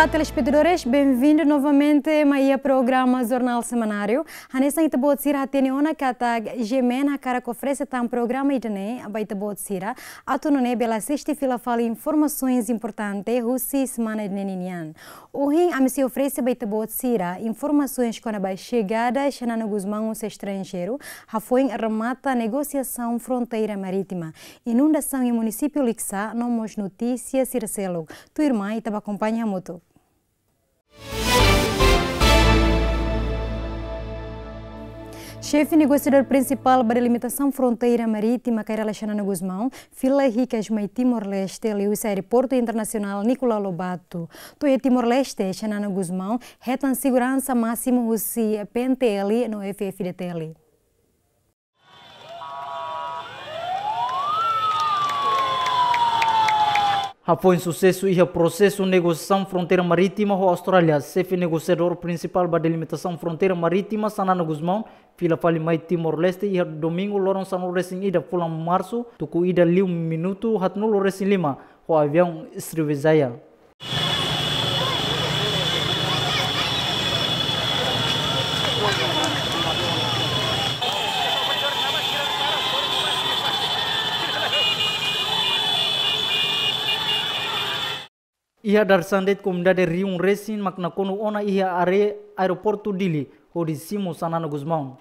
Olá, telespectadores, bem-vindos novamente ao programa Jornal Semanário. A nessa ita boa tsira atene ona kata gemen a cara que oferece tam programa itane abaita boa tsira. Ato não é bela assiste fila fala informações importantes russi semana de neninian. Hoje a missão oferece abaita boa tsira informações quando a chegada Xanana Guzmão se estrangeiro a foi remata negociação fronteira marítima. Inundação em município Lixa, nomos notícias Circelo. Tu irmã itaba acompanha muito. Chefe negociador principal para a delimitação fronteira marítima Kairala Xanana Guzmão, fila ricas mai Timor-Leste, Lewis Aeroporto Internacional Nicolau Lobato. Toia Timor-Leste, Xanana Guzmão, retan segurança máximo o PNTL no FFDTL. Foi um sucesso e o processo de negociação fronteira marítima com a Austrália. Chefe negociador principal da delimitação fronteira marítima, Xanana Guzmão, fila fali mai Timor-Leste e domingo loron sanu racing ida pulang março, tuku ida liu minuto hatnulo racing 5 com o avião Sriwijaya. Ia dar sandet comunidade Riung Racing makna kono ona ia are aeroporto Dili hodisimo Xanana Guzmão.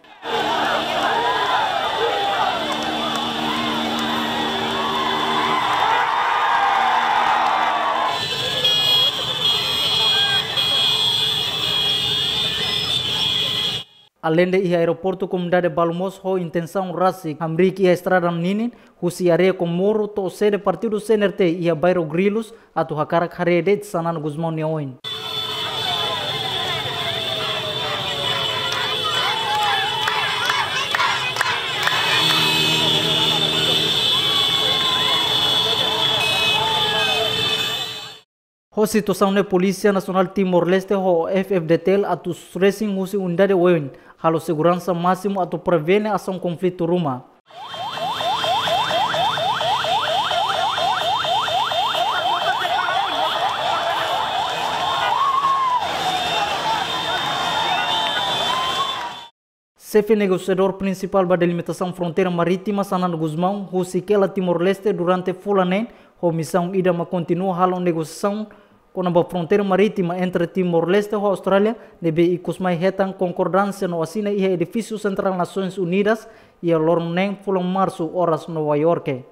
Além de aeroporto comunidade Balmos ho intenção rasi amrik ia estrada ninin husi area Comoro to sede partido CNRT ia bairro Grilos atau hakarak harede Xanana Guzmão niaoin. Ho situação na Polícia Nacional Timor-Leste ho FFDTL atau racing husi undade oin halo segurança máximo atau prevene ação conflito rumah. Chefe negociador principal da delimitação fronteira marítima Xanana Guzmão, husi kela Timor-Leste durante fulanen, ho missão ida ma continua halo negociação com a fronteira marítima entre Timor-Leste e a Austrália, deve ikusmai hetan concordância no assina e edifício central Nações Unidas e a lornen fulang março horas Nova York.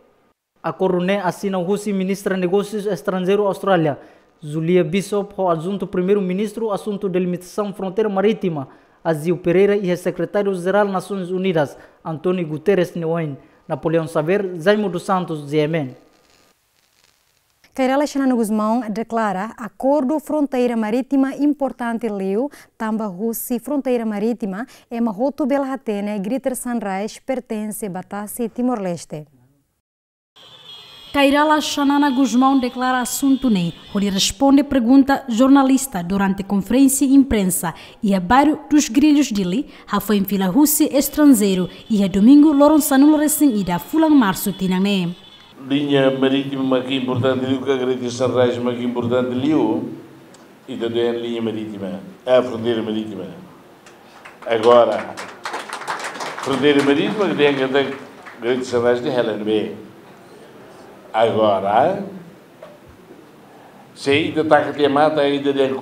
Acordo ne assina o husi ministra negócios estrangeiro Austrália, Julia Bishop, o adjunto primeiro-ministro assunto delimitação fronteira marítima, Azil Pereira e o secretário-geral Nações Unidas, António Guterres Neoin, Napoleão Saver, Jaime dos Santos, GMN. Kairala Xanana Guzmão declara acordo fronteira marítima importante leu, tamba Russi fronteira marítima, é uma roto belhatene Greater Sunrise pertence Batasi Timor-Leste. Kairala Xanana Guzmão declara assunto ne, onde responde pergunta jornalista durante conferência imprensa e a bairro dos grilhos dele, a foi em fila Russi estrangeiro e a domingo loron sanul recém ida fulang março tinane. Linha marítima que importante ali, que a Greater Sunrise que importante ali, e também a linha marítima, a fronteira marítima. Agora, fronteira marítima que tem a Greater Sunrise de Helen Bay. Agora, se ainda está que te mata, ainda tem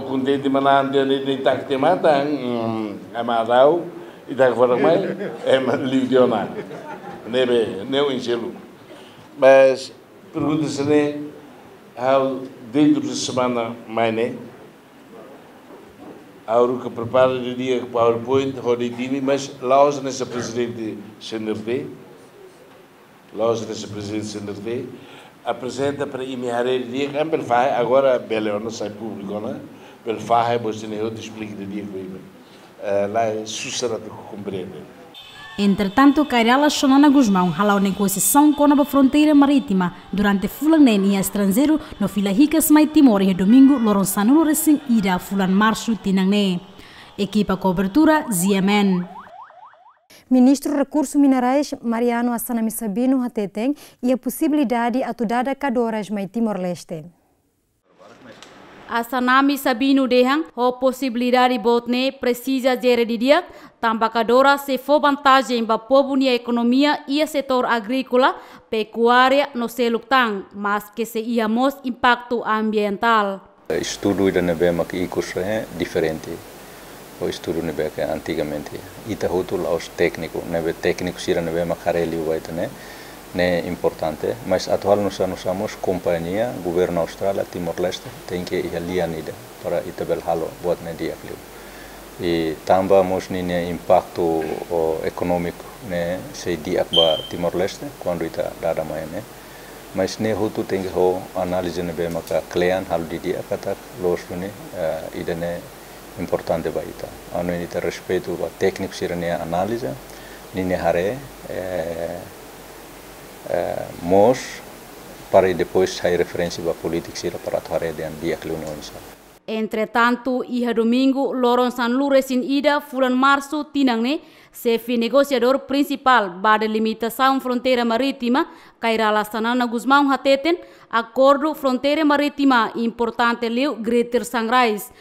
contente manante, ainda está que te mata, a madau, e está fora mais, é liudionar. Não enchê-lo. Mas pergunta-se, né, dentro de semana, mais, a hora que prepara o dia PowerPoint, Roditini, mas lá hoje nessa presidente CNRT, apresenta para imiar o dia, que agora, Belo não sai público, né? Belo faz, você não te explica o dia que vai. Lá é sucesso que compreende. Entretanto, Kairala Xanana Guzmão halau negociação com a fronteira marítima durante fulanen e estrangeiro no fila ricas mai Timor e domingo loron sanulo recém ida fulan março tinangne. Equipa cobertura ZMN. Ministro Recursos Minerais Mariano Assanami Sabino Hateteng e a possibilidade atudada cadoras mai Timor-Leste. a Sanami Sabino Dehang, a possibilidade botne precisa gere didiak, tambacadora se for vantagem para povo e a economia e o setor agrícola, pecuária no selutang, mas que se iamos impacto ambiental. Estudo da nebema que é diferente. O estudo nebe que antigamente. Ita hutul aos técnico, nebe técnico sira nebema careli waitane. É importante, mas atualmente nós somos companhia, governo Austrália, Timor-Leste, tem que ir ali anida para itabel halo buat dia kliu. E tambamos nini impacto econômico, né, se dia ba Timor-Leste quando ita dada mai né. Mas ne hutu tem que ho análise nebe maka klean halo dia kata los ne ida ne importante ba ita. Anu ita respeito ba técnico sira ne análise, nini hare mos para depois sair referência para política para atuar dengan dia que Entretanto, iha domingo, Loron San Luresin ida fulan março tinangne, chefe negociador principal ba delimitação fronteira marítima, Kairala Sanana Guzmão hateten, acordo fronteira marítima importante liu Greater Sangrais.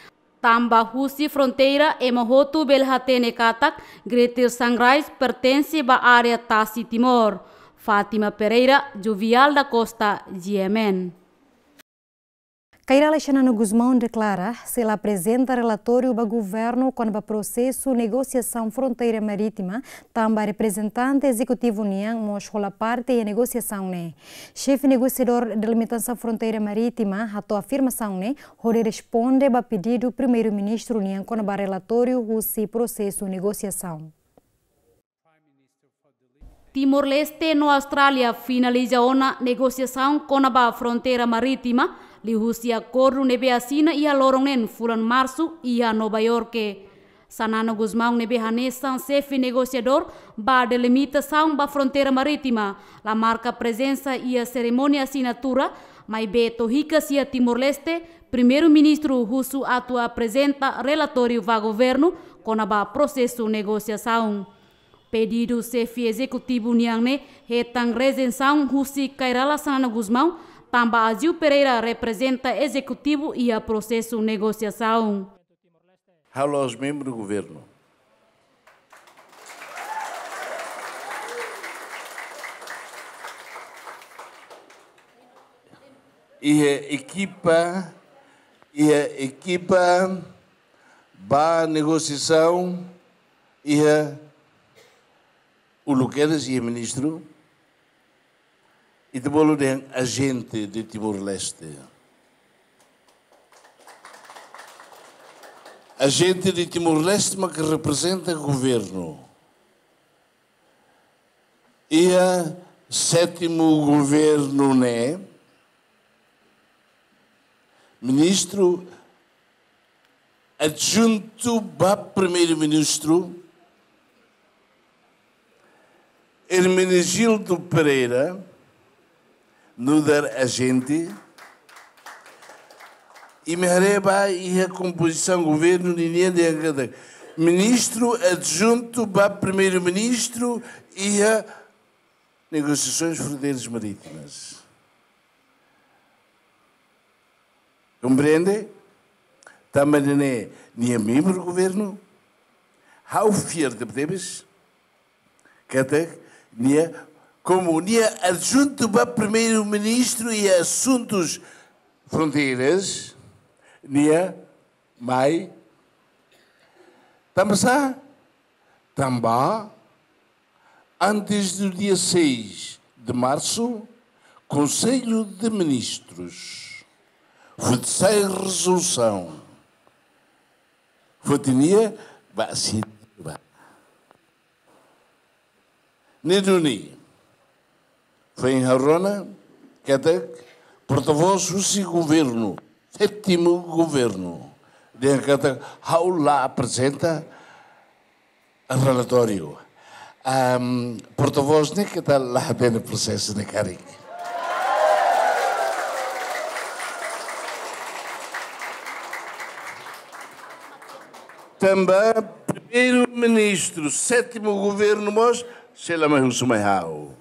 Tamba husi fronteira e mahotu belhatene katak, Greater Sangrais pertence ba área Tassi Timor. Fátima Pereira, Jovial da Costa, GMN. Kairala Xanana Guzmão declara se ela apresenta relatório do governo quando o processo negociação fronteira marítima, também representante executivo Niang mostra parte da negociação né. Chefe negociador da limitação fronteira marítima, a afirmação né, onde responde ao pedido do primeiro-ministro Niang quando o relatório o processo negociação. Timor-Leste no Austrália finaliza uma negociação com a fronteira marítima, lihusi acordo nebe assina e a Lorongen fulan março e a Nova York. Sanana Guzmão nebe hanesan chefe negociador ba delimitação ba fronteira marítima, la marca presença e a cerimônia assinatura, mas beto rica se a Timor-Leste, primeiro-ministro Russo atua apresenta relatório va governo com a processo negociação. Pedido chefe executivo Niangne hetang rezenção Husi Kairala Sanana Guzmão, tamba Azil Pereira representa executivo e a processo negociação. Alô aos membros do governo. E a equipa ba negociação e o Luqueras e o ministro e de bolo de agente de Timor-Leste. Agente de Timor-Leste, mas que representa o governo. E a sétimo governo, né? Ministro adjunto para primeiro-ministro Hermenegildo Pereira, no dar agente, e me arreba e a composição do governo de ministro adjunto para primeiro-ministro e a negociações fronteiras marítimas. Compreende? Também nem é membro do governo, how fear de Bedebes, que até como adjunto para primeiro-ministro e assuntos fronteiras, mai também antes do dia 6 de março, Conselho de Ministros foi sem resolução. Foi Neduni foi em Harona, que até porta-voz do governo, sétimo governo, de que lá apresenta o relatório. Porta-voz nem que está lá dentro do processo de Caric. Também primeiro-ministro, sétimo governo, mas se lá mais sumaiau.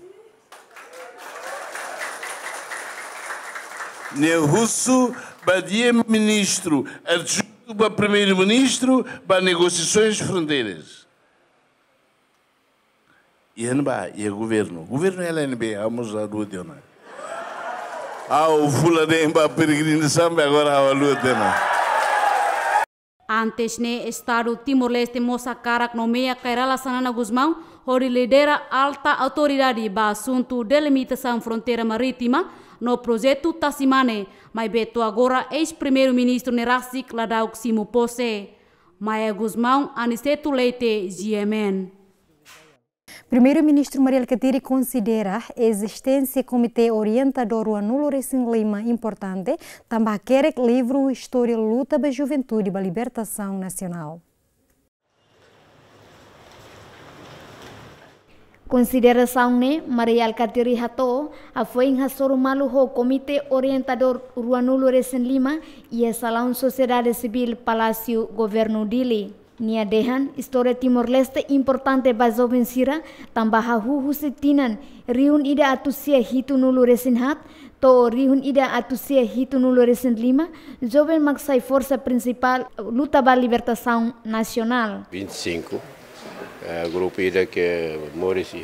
Ne russo para ministro adjunto para primeiro-ministro para negociações de fronteiras. E o governo. O governo é LNB, vamos a lua de ona. O fulano para peregrinação, agora a lua de ona. Antes ne Estado Timor-Leste moça carak nomeia Kairala Sanana Guzmão, onde lidera alta autoridade para assunto delimitação fronteira marítima no projeto Tassimane, mas beto agora ex-primeiro-ministro Nerasik Ladauk Simu Pose. Maia Guzmão, Aniceto Leite, GMN. Primeiro-ministro Maria Alcatiri considera a existência do Comitê Orientador Ruanulo Recém Lima importante, também quer livro História Luta da Juventude para a Libertação Nacional. Consideração ne Maria Alcatiri Hato foi em Hasoro Malu o Comitê Orientador Ruanulo Recém Lima e a Salão Sociedade Civil Palácio Governo Dili. Nia dehan história Timor-Leste importante para jovem sira tambah hahu setinan riun ida atusia hitu nulu resinhat to riun ida atusia hitu nulu resin lima jovem maksai força principal luta para a libertação nacional. 25 grupo ida que Morris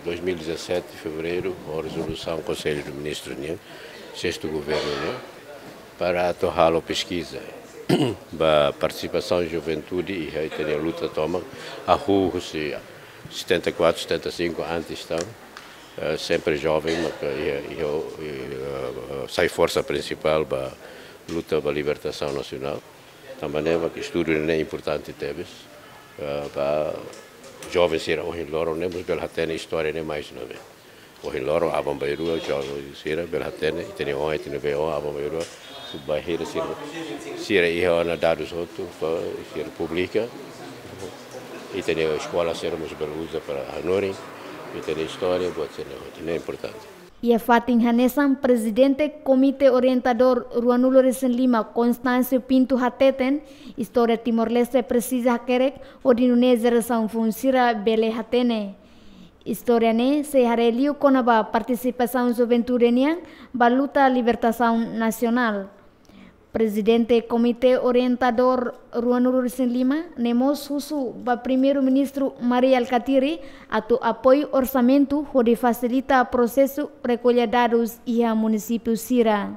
2017 de fevereiro a resolução do Conselho do Ministro sexto governo para torrar a pesquisa a participação da juventude e a luta toma a rua 74, 75 antes estão sempre jovem mas sai força principal para luta para a libertação nacional também é que estudo é importante teve para jovens ser hoje loro nemos bel hatene história nem mais não é hoje loro a bombeiro jovem ser bel hatene e tem hoje tem ver a bombeiro bahir sira iha na dados outro para pública e tem a escola sermos belusa para Hanoi e tem a história pode ser é importante. E a Fatin Hanesan, presidente Comitê Orientador Ruanulo Recém Lima, Constâncio Pinto Hateten, história Timor-Leste precisa querer o dinune geração funsira bele hatene. História ne se hareliu com a participação juventude ba luta libertação nacional. Presidente Comitê Orientador Ruanulo Recém Lima, nemos husu ba primeiro-ministro Maria Alcatiri atu apoio orçamento onde facilita o processo recolha dados e a município Sira.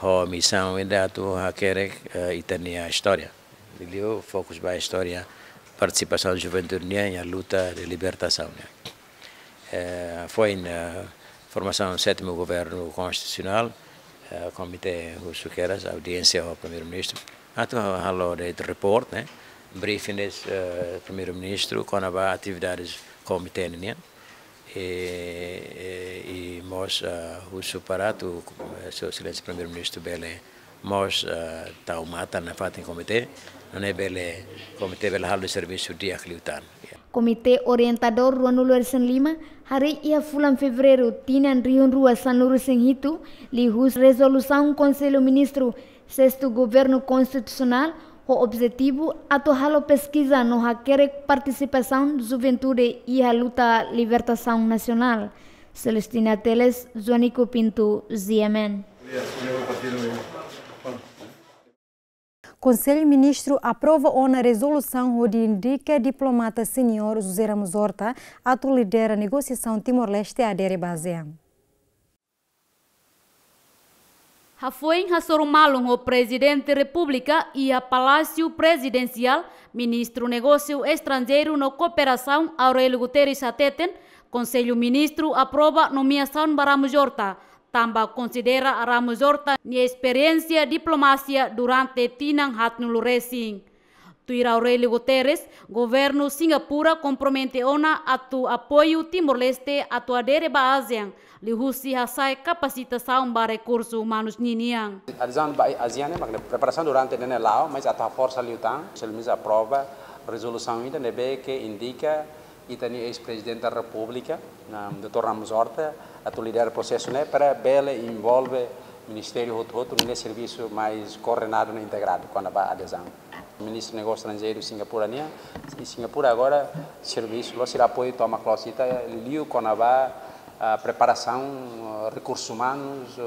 A missão ainda atu hakerek itania história. Ele fokus ba história participação juventude e a luta de libertação. Foi na formação do sétimo governo constitucional Comitê Husuqueras, audiência ao primeiro-ministro. Ato halo de report, briefing des primeiro-ministro com as atividades comitê e nós Husuparatu, seu excelência primeiro-ministro bele, nós taumata na fatin comitê, não é bele comitê bele halo de serviço dia cliutan. Comitê Orientador Ruanulo Recém Lima, hari ia bulan fevereiro tinan riun rua sanuru senghitu lihus resolução Conselho Ministro sexto Governo Constitucional o objetivo atu halo pesquisa no hakerek participação da juventude e a luta libertação nacional. Celestina Teles, Joanico Pinto, ZMN. Conselho Ministro aprova uma resolução onde indica diplomata senior José Ramos Horta a lidera a negociação Timor-Leste a Basean. Foi Hassorumalung o Presidente da República e a Palácio Presidencial, Ministro Negócio Estrangeiro no Cooperação Aurélio Guterres Ateten, Conselho Ministro aprova nomeação para Ramos Horta. Também considera Ramos Horta a experiência diplomácia durante Tinang Hatnulu Racing. Tuira Aurélio Guterres, governo Singapura compromete ona atu apoio Timor-Leste atu adere ba ASEAN, lihusi hasai capacitação para recursos humanos niniang. Adesão ba ASEAN é preparação durante nene lao, mas a força liutan, selmis aprova resolução ainda nebe que indica e tem ex-presidente da República, Dr. Ramos Horta, a liderar o processo para bele envolve Ministério outro nesse serviço mais coordenado e integrado com a adesão. O Ministro do Negócio Estrangeiro de Singapura, e Singapura agora serviço, lá será apoio toma closita liu com a preparação, recursos humanos,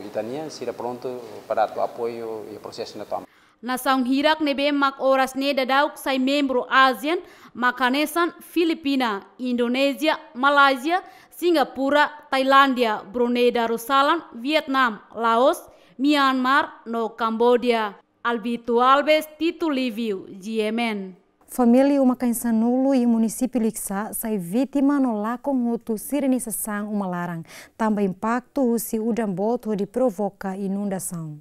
italianos, será pronto para o apoio e o processo na toma. Nação hirak nebe mak oras ne dadauk sai membro ASEAN, makanesan Filipina, Indonesia, Malaysia, Singapura, Tailândia, Brunei Darussalam, Vietnam, Laos, Myanmar, no Cambodia. Albito Alves, Tito Livio, GMN. Família Umakainsanulo e o município Lixa sai vítima no lacon roto sirenização uma larang. Também impacto se o damboto de provoca inundação.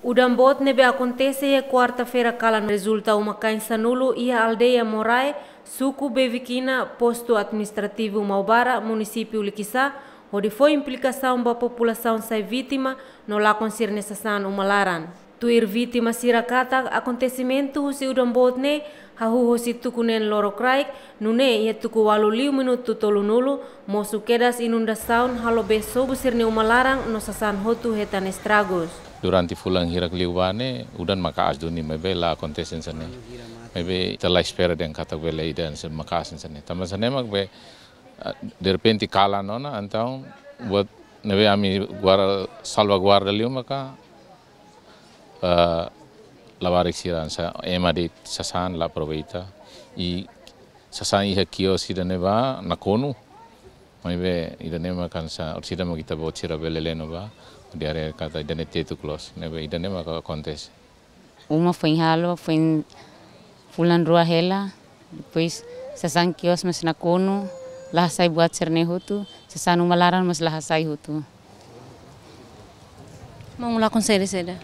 O dambot nebe acontece quarta-feira cala resulta Umakainsanulo e a aldeia Morai, suku Bevikina, posto administrativo Maubara, município Lixa, onde foi implicação da população sai vítima no lacon sirenização uma larang. Tuir vítima sirakata acontecimento se o dambot ne hahu hosi tukunen loro kraik nune ia tuku walu 5 minuto tolu nulu mosu kedas inundação halo beso busirne uma larang no sasan hotu hetan estragos. Durante fulang hirak liwane udan maka asduni mebe la acontecen sane mebe tela espera den kata vela idan se maka sane também sane magbe de repente cala nona então buat nebe ami guarda salvaguarda liu maka lavar exirança emadit sasan la aproveita e sasan iha kio sidane ba nakonu maibe idane ma kansa orsida ma kita bo tira beleleno ba diare kata idane tetu close nebe idane ma acontece uma foi em halo foi em fulan rua hela depois sasan kios mas nakonu lah sai buat cerne hutu sasan umalaran mas lah sai hutu mau ngulakon seda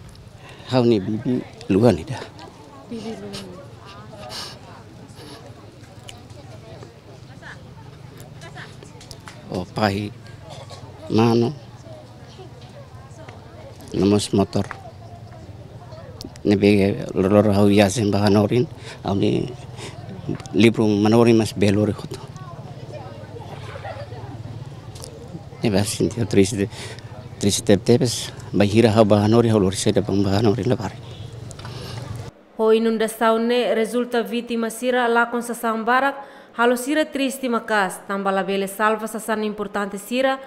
Hau ni bibi luan ida. Bibi luan. Oh pai mano nomos motor. Nebe lor hau yasin bahanorin au ni libro manorin mas belori hoto. Nebe asin triste tepes bahira hau bahanori hau lor seda bang bahanori lebar. Ho inundação ne resulta vítima sira lá com sasan barak halo sira triste makas tamba labele salva sasan importante sira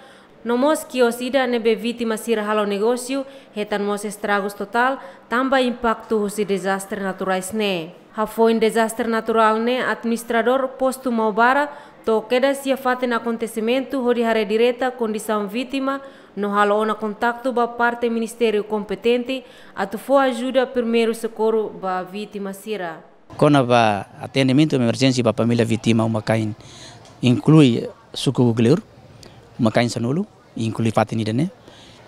no mos kios ida nebe vítima sira halo negócio hetan mos estragos total tamba impacto husi desastre naturais ne. Ha foi um desastre natural ne administrador posto Maubara to queda sia faten acontecimento hori hare direta condição vítima no halo ona contacto ba parte ministério competente atu for ajuda primeiro socorro ba vítima sira. Kona ba atendimento emergência ba família vítima Umakain inclui suku Gleur Umakainsanulo inclui faten idane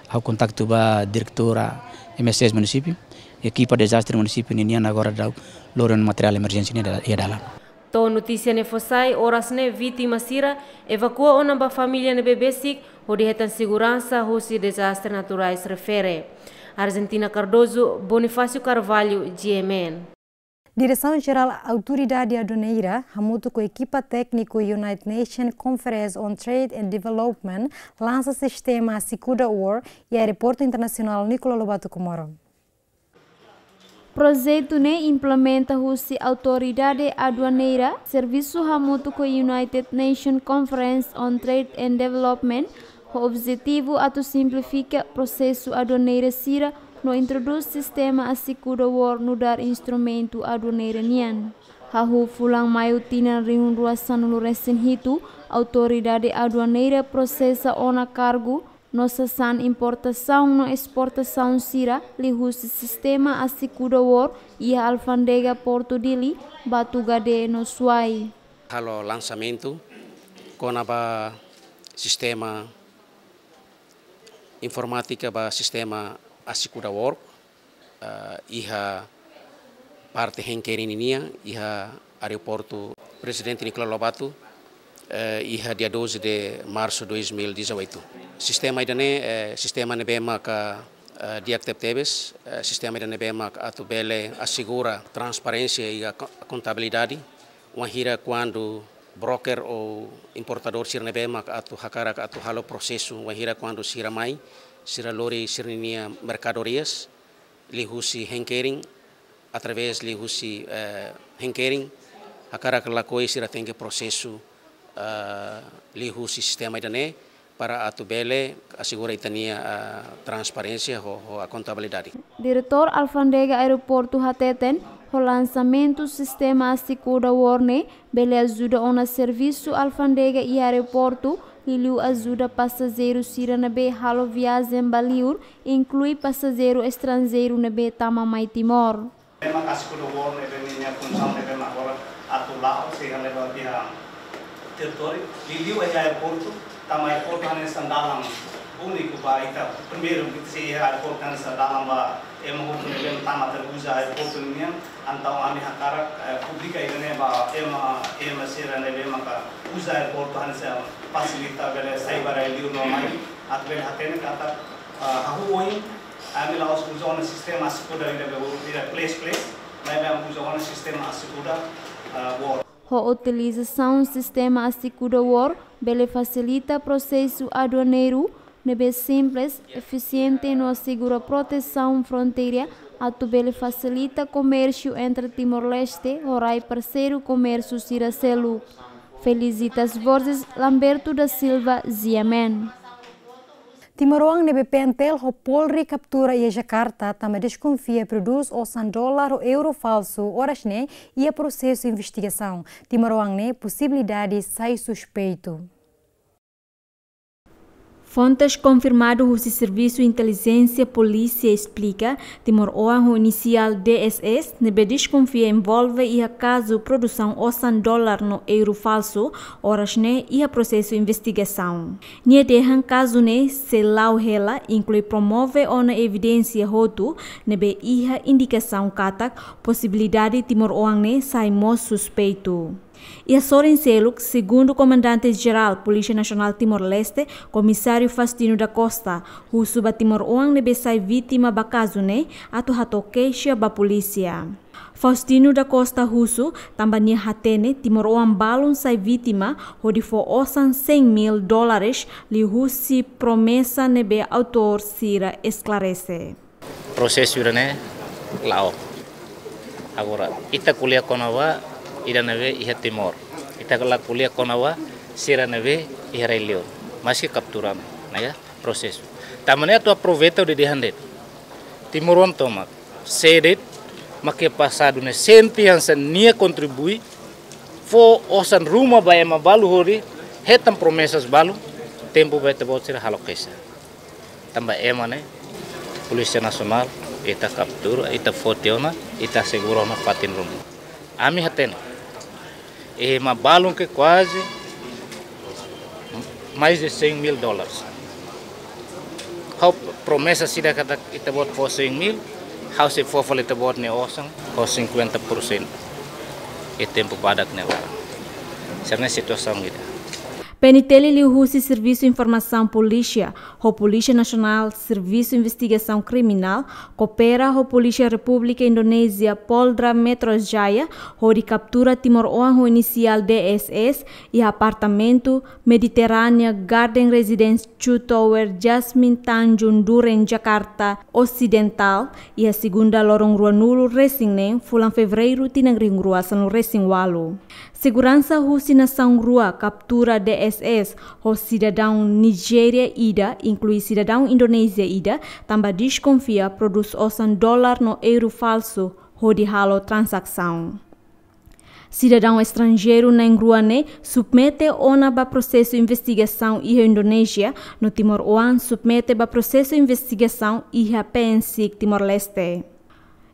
ao contacto ba diretora MSS município equipa desastre município ninian agora dau loren material emergência ni ia dalam. To notícia ne fosai horas ne vítima sira evacua ona ba família ne bebesik hodi hetan segurança husi desastre naturais refere. Argentina Cardoso, Bonifácio Carvalho, GMN. Direção-Geral Autoridade Aduaneira, junto com a equipa técnica United Nations Conference on Trade and Development, lança sistema Sikuda War e aeroporto internacional Nicola Lobato Comoro. Projeto ne implementa a Autoridade Aduaneira, serviço junto com a United Nations Conference on Trade and Development. O objetivo é simplificar o processo aduaneiro sira no introduz sistema Sikuda War no dar instrumento aduaneiro nian. Hahu fulang maio tina ringun ruasan no recen hitu, Autoridade Aduaneira processa ona cargo nossa san importação no exportação sira lihus sistema Sikuda War e a alfandega Porto Dili Batugade no Suai. Halo lançamento com a sistema informática ba sistema Sikuda War iha parte henkerinia iha aeroporto Presidente Nicola Lobato iha dia 12 de março de 2018. Sistema idane sistema nebema ka diacteptebes sistema idane nebema atu bele assegura transparência e a contabilidade uma hira quando broker ou importador sirnebema atu hakara atu halo processo uma hira quando siramai sira lori sirnia mercadorias lihusi henkering através lihusi henkering hakara lakoi sira tem processo lihu sistema idane para atubele assegura itania transparência ou a contabilidade. Diretor Alfândega Aeroporto Hateten, o lançamento do sistema Assicura Warne, bele ajuda a serviço Alfândega e aeroporto, Liu ajuda passageiros siranabe halo viagem baliur, inclui passageiro estrangeiro nabe Tamamai Timor. Tema Assicura Warne bennya função de agora atulao se leva dia território. Liu é aeroporto, Tamai aeroporto nessa dalam único ba ita primeiro que se aeroporto nessa dalam ba emang nebe tama terbuza aeroporto niam antau ami hakara publika idane ba ema sira nebe maka usa aeroporto nessa facilita bele cyber liu no mai atbel hatene kata hahuoi ami laos usa um sistema Assicura ida place mas vamos usar um sistema Assicura war. A utilização do sistema Assicura War bele facilita o processo aduaneiro, nebe simples, eficiente e assegura proteção fronteira, bele facilita comércio entre Timor-Leste e parceiro comércio Siracelu. Felicitas Borges, Lamberto da Silva, Ziamen. Timor-Oang nebe pentel ho polri captura e Jakarta também desconfia produz o $100 ou euro falso horas ne e a processo de investigação. Timor-Oang ne possibilidade sai suspeito. Fontes confirmadas do Serviço de Inteligência Polícia explica Timor-Oang inicial DSS nebe desconfia envolve e a caso produção o $100 no euro falso horas ne e a processo de investigação. Nie dehan caso ne se lau hela inclui promove ona evidência roto nebe iha indicação katak possibilidade Timor-Oang ne sai mo suspeito. E a Soren Seluk, segundo o comandante-geral Polícia Nacional Timor-Leste, comissário Faustino da Costa, o suba Timor-Oang nebe sai vítima ba caso ne atu hato queixa ba polícia. Faustino da Costa Russo também hatene Timor-Oang balon sai vítima hodi fo osan $100,000 li husi promessa nebe autor sira esclarece. Processo ne lao. Agora ita kuliah konawa ida neve iha Timor. Ita kala kuliah konawa sira neve iha Leon. Masih capturam, né? Processo. Tamane tu aproveita de dehandet. Timor-Oang toma sedet make passado ne sentença nia contribui fo osan rumah ba ema balu hori hetam promessas balu tempo bete botsira halokesa. Tamba ema ne Polícia Nacional ita captura ita fotiona ita segura na fatin rumah. Ami haten ema balum que quase mais de $100,000. Hau promessa sida kata ita bot for $100,000, hau se for ita bot ne osang ko 50%. E tempo badak ne lá. Serna situação ida. Penitele Liuhusi Serviço de Informação Polícia, a Polícia Nacional Serviço de Investigação Criminal, coopera a Polícia República Indonésia Polda Metro Jaya, onde captura Timor-Oang inicial DSS e apartamento Mediterrânea Garden Residence 2 Tower Jasmine Tanjung Duren Jakarta Ocidental e a segunda lorong rua nulo Racing fulan fevereiro tinang rua sanu Racing Walu. Segurança Russa Nação Rua captura DSS, o cidadão Nigéria ida, inclui cidadão Indonésia ida, também desconfia produz $100 no euro falso, onde halo transação. Cidadão estrangeiro na rua ne submete ona ba processo de investigação e a Indonésia, no Timor-Oang submete ba processo de investigação e a PNC Timor-Leste.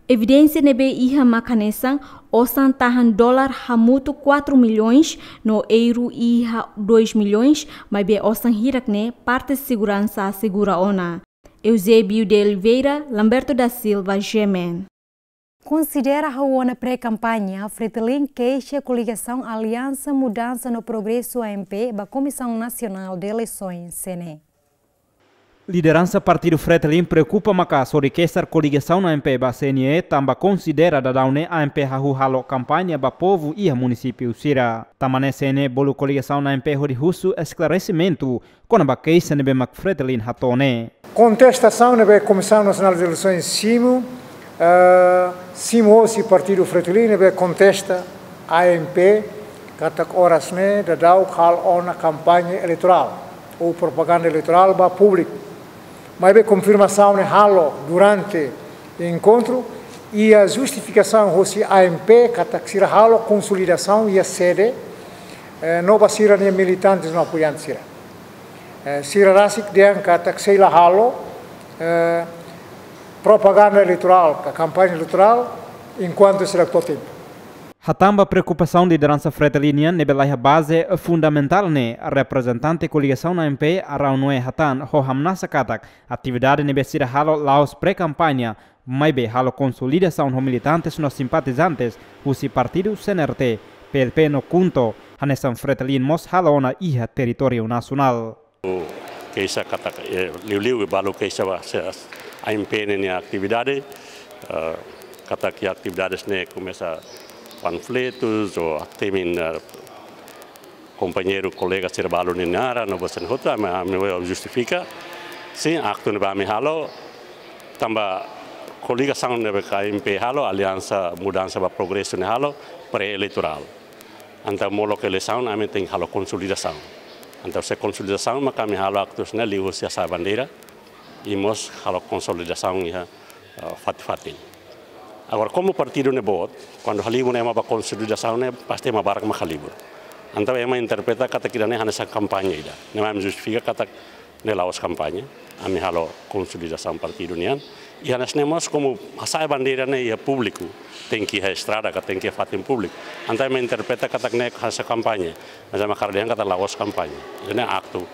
Evidência nebe iha makanesang osan tahan dolar hamutu 4 milhões no euro iha 2 milhões, mas be osan hirak ne parte segurança segura ona. Eusébio de Oliveira, Lamberto da Silva, Gemen. Considera a ONU pré-campanha, Fretilin queixa a coligação Aliança Mudança no Progresso AMP da Comissão Nacional de Eleições, CNE. Liderança Partido Fretilin preocupa maka sobre que esta coligação na AMP ba CNE também considera da daune AMP hahu halo campanha ba povo e a município Sira. Tamane CNE bolu coligação na AMP hori husu esclarecimento quando ba queixa nebe mak Fretilin hatone. Contestação nebe Comissão Nacional de Eleições Simo se Partido Fretilin nebe contesta AMP Katak horas ne dadau hal ona kampanye eleitoral ou propaganda eleitoral ba público. Mas bem confirmação ne halo durante o encontro e a justificação hoje AMP katak sira halo consolidação e a sede nova sira ne militantes no apoiantes sira. Sira rasik dia katak seila halo propaganda eleitoral, a campanha eleitoral enquanto será todo tempo. Hatamba preocupação de liderança fretilinian nebelai base fundamental ne a representante coligação na MP arau noe hatan ho hamnasa katak atividade nebesira halo laos pré-campanha maibe halo consolidação no militantes no simpatizantes usi partido CNRT PLP no kunto hanesan fretilin mos halo na iha território nacional. Keisa katak liu balu keisa a MP ne atividade katak atividades ne começa panfletos ou temin companheiro colega serbalu ninara no bosan hota me justifica sim acto ne ba me halo tamba colega sang ne KMP halo aliança mudança ba progresso ne halo pré-eleitoral anta molo que eleição ame tem halo consolidação anta se consolidação maka me halo actos ne liu sia sa bandeira imos halo consolidação ia fatin. Agora, como o partido não bot, quando halibu não é uma consolidação, pasti é uma barca mais halibu. Então, é uma interpreta kata kita ne hanessa campanha ida. Não é justifica kata ne laos campanha, a me halo consolidação partido nian. E hanessa nemos como a bandeira ne é público, tem que ir à estrada, tem que ir fatin público. Então, é uma interpreta kata ne hanessa campanha, mas é uma cardean kata laos campanha. Isso é acto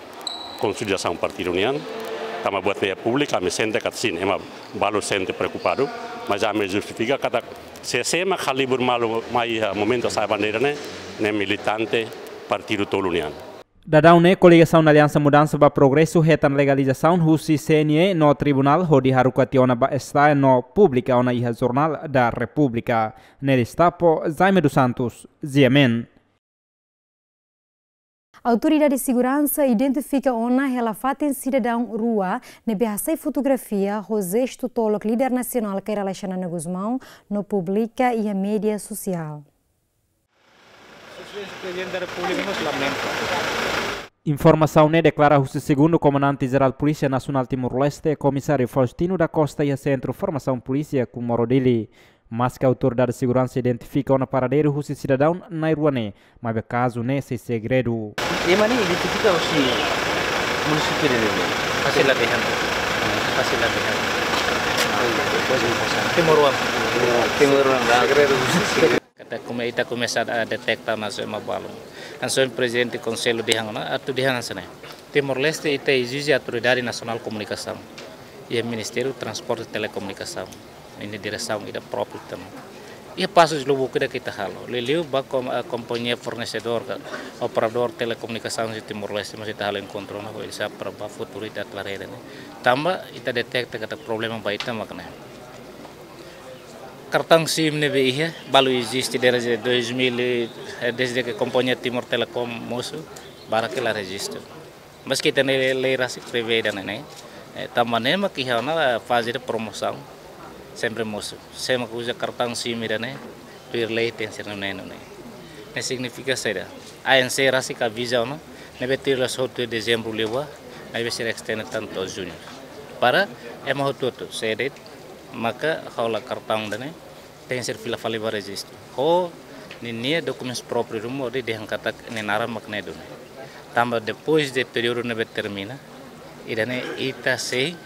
consolidação partido nian. Tama buat ne pública, me sente kat sin, ema balu sente preocupado. Mas já me justifica que se sema calibur malu mai momento sai bandeira ne militante partido tolunian. Dadau ne coligação na Aliança Mudança ba Progresso retan legalização husi CNE no tribunal hodi harukationa ba está no pública ona iha jornal da República. Nele estapo Jaime dos Santos, Ziamen. A Autoridade de Segurança identifica ona relafaten cidadão rua ne behasai fotografia rosesto tolok líder nacional Kairala Xanana Guzmão no publica e a mídia social. Informação ne declara o segundo comandante-geral Polícia Nacional Timor-Leste, comissário Faustino da Costa e a Centro Formação Polícia com Morodili. Mas que a Autoridade de Segurança identifica uma paradeiro o cidadão na Iruane, mas o caso nesse segredo. E mani identifica o município de hasil latihan. Timuruan segredo. Kata como ita começar a detectar na sua balão. Ansoi presidente do conselho de Hangana, atu de Hangana. Timor-Leste ita exige a Autoridade Nacional de Comunicação e o Ministério do Transporte e Telecomunicação. Ini direção ida próprio também. E passos logo que kita halo. Leliu ba a companhia fornecedor, operador telecomunicação de Timor-Leste, mas kita halo encontro na coisa para ba futuro ita clareda né. Tamba ita detecta kata problema ba ita makna. Cartão SIM ne be balu existe desde 2000 desde que a companhia Timor Telecom moço para que la registre. Mas kita ne lei rasi preveda né. Tamba ne makiha na fase de promoção. Sempre moço, sempre usa cartão SIM né, per lei tem ser né. Né significa ser a ANC rasi ka visa não, nebe ter as 8 de dezembro lewa, nebe ser extended tanto junho. Para é uma tudo, ser maka haula cartão né, tem ser fila fali ba registro. Ho ninia documentos próprios rumo de hangkata nenara makne do. Tamba depois de período nebe termina, idane ita sei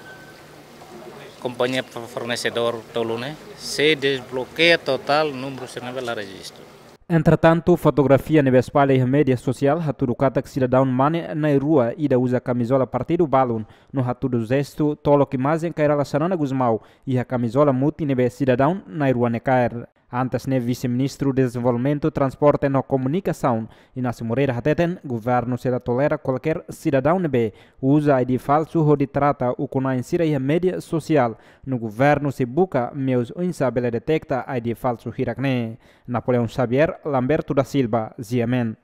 companhia fornecedor tolune se desbloqueia total número se não ela registro. Entretanto, fotografia na espalha e mídia social haturu katak cidadão mane na rua ida usa camisola partido balun no haturu gesto tolo que mais em Kairala Xanana Guzmão e a camisola muti nebe cidadão na rua necair. Antes ne vice-ministro de Desenvolvimento, Transporte e Comunicação, Inácio Moreira Hateten, governo será tolera qualquer cidadão nebe usa ID falso ou trata o que insira e mídia social. No governo se busca meus insabele detecta ID falso hirakne. Napoleão Xavier, Lamberto da Silva, Ziamen.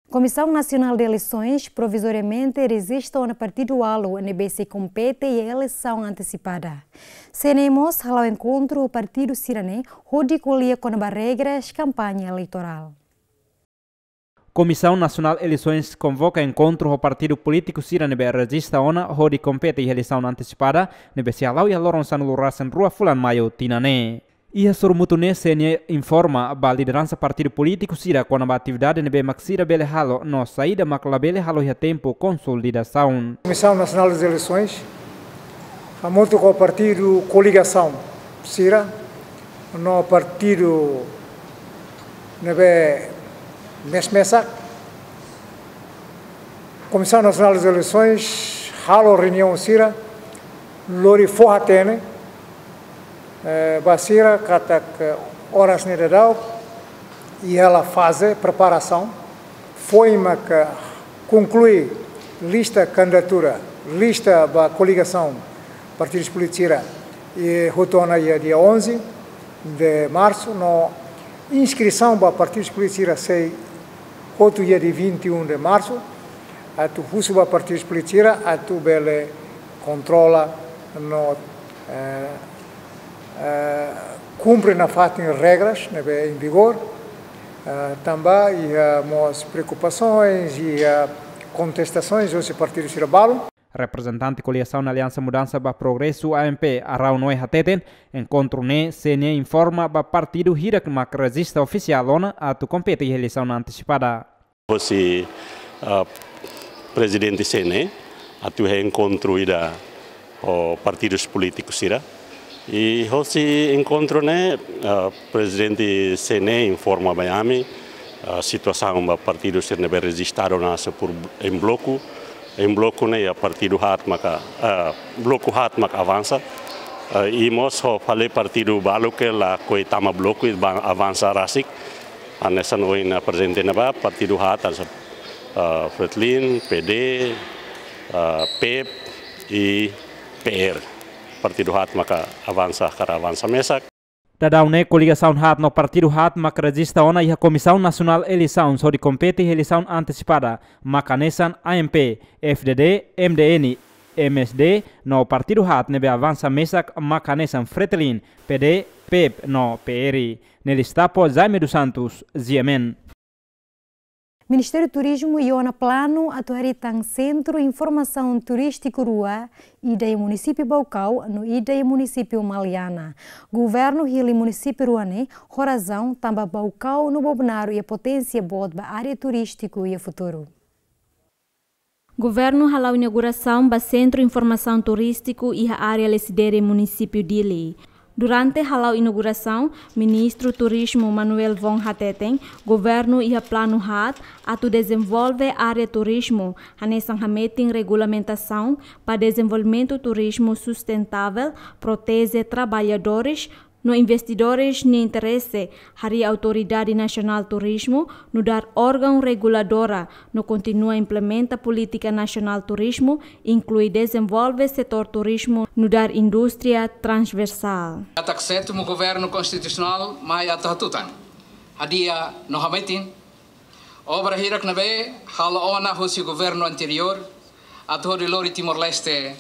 Comissão Nacional de Eleições provisoriamente resiste ao partido ALO NBC compete e eleição antecipada. Senemos ao encontro o partido Sirané, onde colhia com regras campanha eleitoral. Comissão Nacional Eleições convoca encontro o partido político Sira nebe registra ona hodi compete e eleição antecipada nebe sialau e loron sanu lurasan rua fulan maio tinane. Ia surmutune senia informa ba liderança partido político Sira com a atividade nebe maxira bele halo no saída maclabele halo ia tempo consolidação. Comissão Nacional das Eleições a muito com o partido coligação Sira no partido nebe Mesmesak, Comissão Nacional das Eleições, halo reunião Sira, lori forratene, basira katak horas nedadau, e ela faz preparação, foi que conclui lista candidatura, lista da coligação partidos políticos e rotona dia 11 de março, no inscrição para partidos políticos sei outro dia de 21 de março, a tu fuso para partidos políticos, a tu bele controla no cumpre na fatem regras em vigor, também as preocupações e contestações dos partidos de trabalho. Representante coligação na Aliança Mudança para Progresso AMP Arau Noi Hateten encontro ne CNE informa ba partido hirak mak resista oficial ona atu compete eleição antecipada. Você presidente CNE atu encontro ida o partidos políticos ira e você encontro ne presidente CNE informa Miami a situação ba partidos sirne be registrado nasa por em bloco. Em bloco né a partido bloco hatmak avança e mos falei partido balo que lá coi tama bloco e avança rasik anessa noi na presente na ba partido hat Fretlin PD PEP e PR partido hatmak avança cara avança mesak. Dadau coligação hat no partido hat mak registra ona e a Comissão Nacional Eleição sobre compete eleição antecipada makanesan AMP, FDD, MDN, MSD no partido hat nebe avança mesak makanesan Fretelin, PD, PEP no PR. Nele está por Jaime dos Santos, Ziemen. Ministério do Turismo e ona plano atuaritan Centro Informação Turístico Rua Idei Município Baucau no Idei Município Maliana. Governo Hili Município Ruane, Horazão, tamba Baucau no Bobnaro e a potência bod ba área turístico e a futuro. Governo halau inauguração ba Centro Informação Turístico e a área lesidere Município Dili. Durante a inauguração, Ministro Turismo Manuel von Hateten, Governo e a Plano HAT, atu desenvolve a área turismo, hanesan hameting regulamentação para desenvolvimento turismo sustentável, protege trabalhadores, no investidores ni interesse, hari Autoridade Nacional Turismo, no dar órgão reguladora, no continua implementa política nacional turismo, inclui desenvolve setor turismo, no dar indústria transversal. Atak sétimo governo constitucional mai atatutan. Hadia no hametin, obra hirak nabe, hala ona husi governo anterior, atori lori Timor-Leste,